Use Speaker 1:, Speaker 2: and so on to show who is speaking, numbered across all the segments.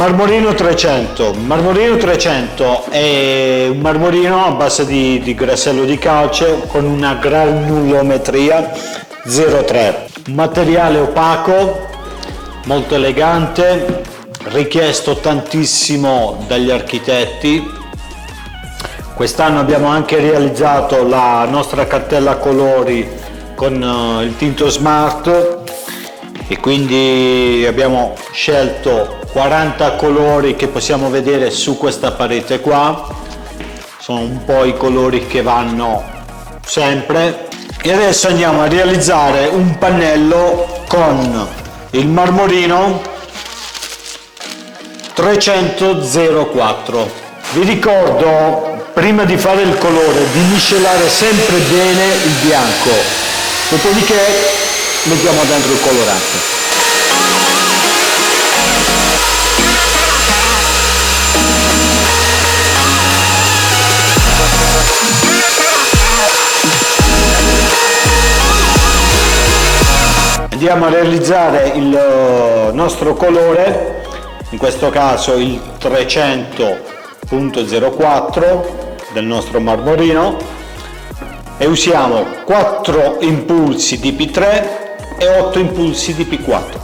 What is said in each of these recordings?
Speaker 1: Marmorino 300. Marmorino 300 è un marmorino a base di grassello di calce con una granulometria 0,3. Un materiale opaco, molto elegante, richiesto tantissimo dagli architetti. Quest'anno abbiamo anche realizzato la nostra cartella colori con il tinto smart e quindi abbiamo scelto 40 colori che possiamo vedere su questa parete qua. Sono un po' i colori che vanno sempre. E adesso andiamo a realizzare un pannello con il marmorino 300-04. Vi ricordo, prima di fare il colore, di miscelare sempre bene il bianco, dopodiché mettiamo dentro il colorante. Andiamo a realizzare il nostro colore, in questo caso il 300.04 del nostro marmorino, e usiamo 4 impulsi di P3 e 8 impulsi di P4.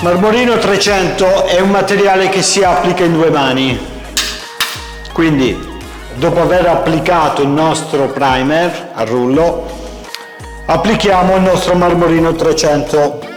Speaker 1: Marmorino 300 è un materiale che si applica in 2 mani, quindi dopo aver applicato il nostro primer a rullo applichiamo il nostro marmorino 300.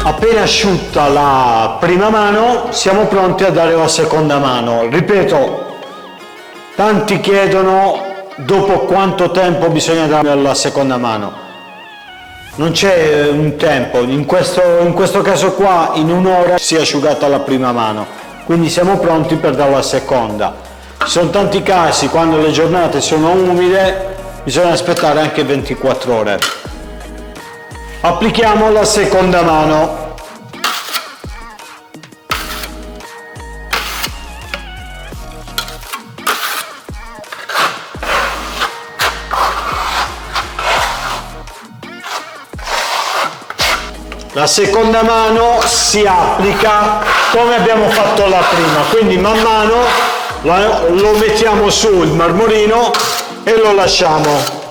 Speaker 1: Appena asciutta la prima mano siamo pronti a dare la seconda mano. Ripeto, tanti chiedono dopo quanto tempo bisogna dare la seconda mano. Non c'è un tempo, in questo caso qua in un'ora si è asciugata la prima mano, quindi siamo pronti per dare la seconda. Ci sono tanti casi, quando le giornate sono umide bisogna aspettare anche 24 ore. applichiamo la seconda mano. La seconda mano si applica come abbiamo fatto la prima, quindi man mano lo mettiamo sul marmorino e lo lasciamo.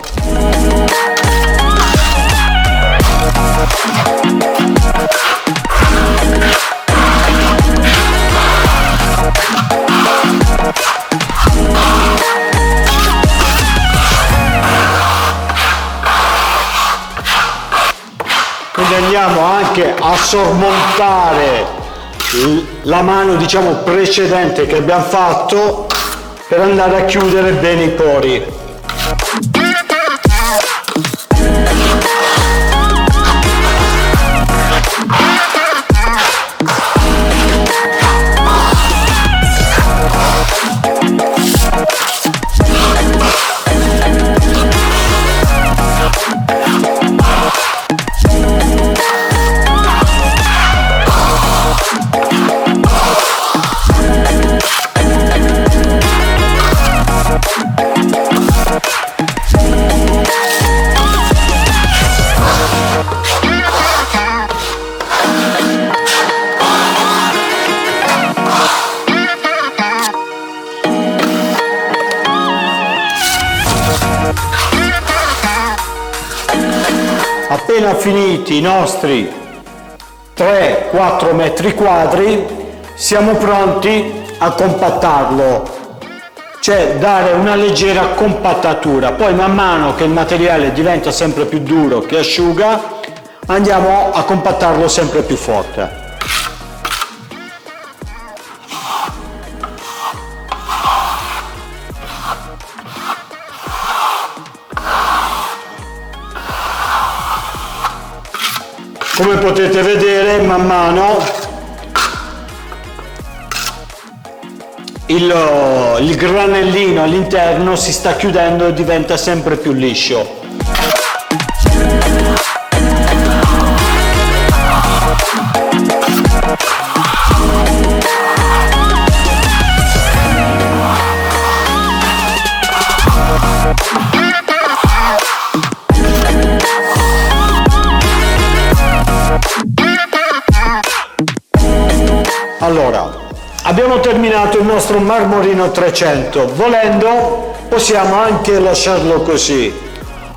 Speaker 1: Quindi andiamo anche a sormontare la mano, diciamo, precedente che abbiamo fatto per andare a chiudere bene i pori. Appena finiti i nostri 3-4 metri quadri, siamo pronti a compattarlo, cioè dare una leggera compattatura. Poi man mano che il materiale diventa sempre più duro, che asciuga, andiamo a compattarlo sempre più forte. Come potete vedere, man mano il granellino all'interno si sta chiudendo e diventa sempre più liscio. Allora, abbiamo terminato il nostro marmorino 300, volendo possiamo anche lasciarlo così,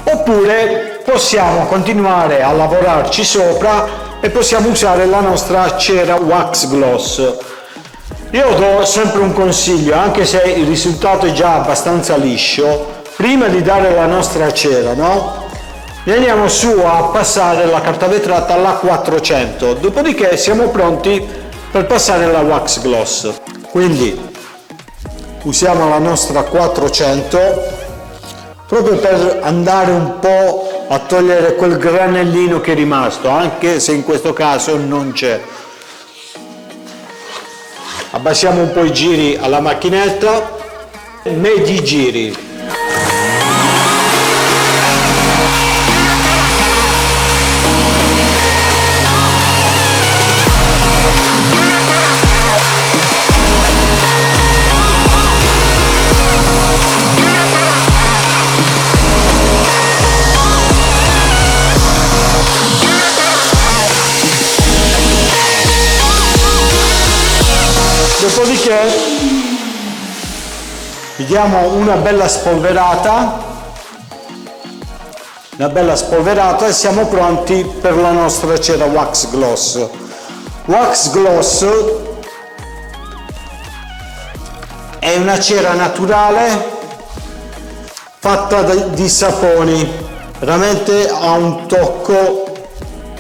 Speaker 1: oppure possiamo continuare a lavorarci sopra e possiamo usare la nostra cera wax gloss. Io do sempre un consiglio, anche se il risultato è già abbastanza liscio, prima di dare la nostra cera, no? Andiamo su a passare la carta vetrata alla 400, dopodiché siamo pronti per passare la wax gloss. Quindi usiamo la nostra 400 proprio per andare un po' a togliere quel granellino che è rimasto, anche se in questo caso non c'è. Abbassiamo un po' i giri alla macchinetta, medi giri. Dopodiché gli diamo una bella spolverata e siamo pronti per la nostra cera wax gloss. Wax gloss è una cera naturale fatta di saponi, veramente ha un tocco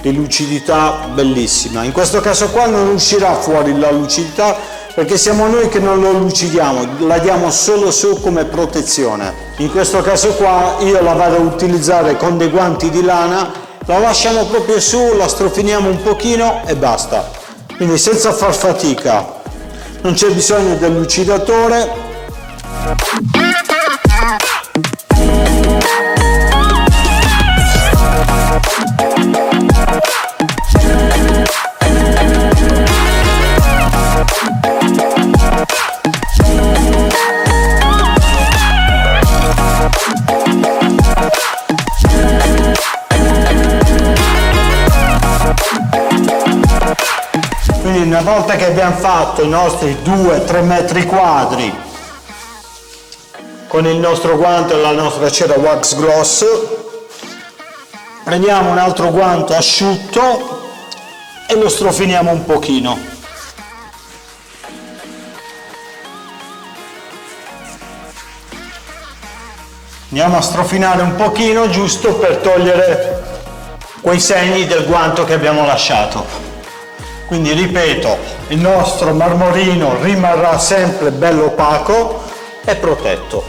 Speaker 1: di lucidità bellissima. In questo caso qua non uscirà fuori la lucidità perché siamo noi che non lo lucidiamo, la diamo solo su come protezione. In questo caso qua io la vado a utilizzare con dei guanti di lana, la lasciamo proprio su, la strofiniamo un pochino e basta. Quindi senza far fatica, non c'è bisogno del lucidatore. una volta che abbiamo fatto i nostri 2-3 metri quadri con il nostro guanto e la nostra cera wax gloss, prendiamo un altro guanto asciutto e lo strofiniamo un pochino. Andiamo a strofinare un pochino, giusto per togliere quei segni del guanto che abbiamo lasciato. Quindi ripeto, il nostro marmorino rimarrà sempre bello opaco e protetto.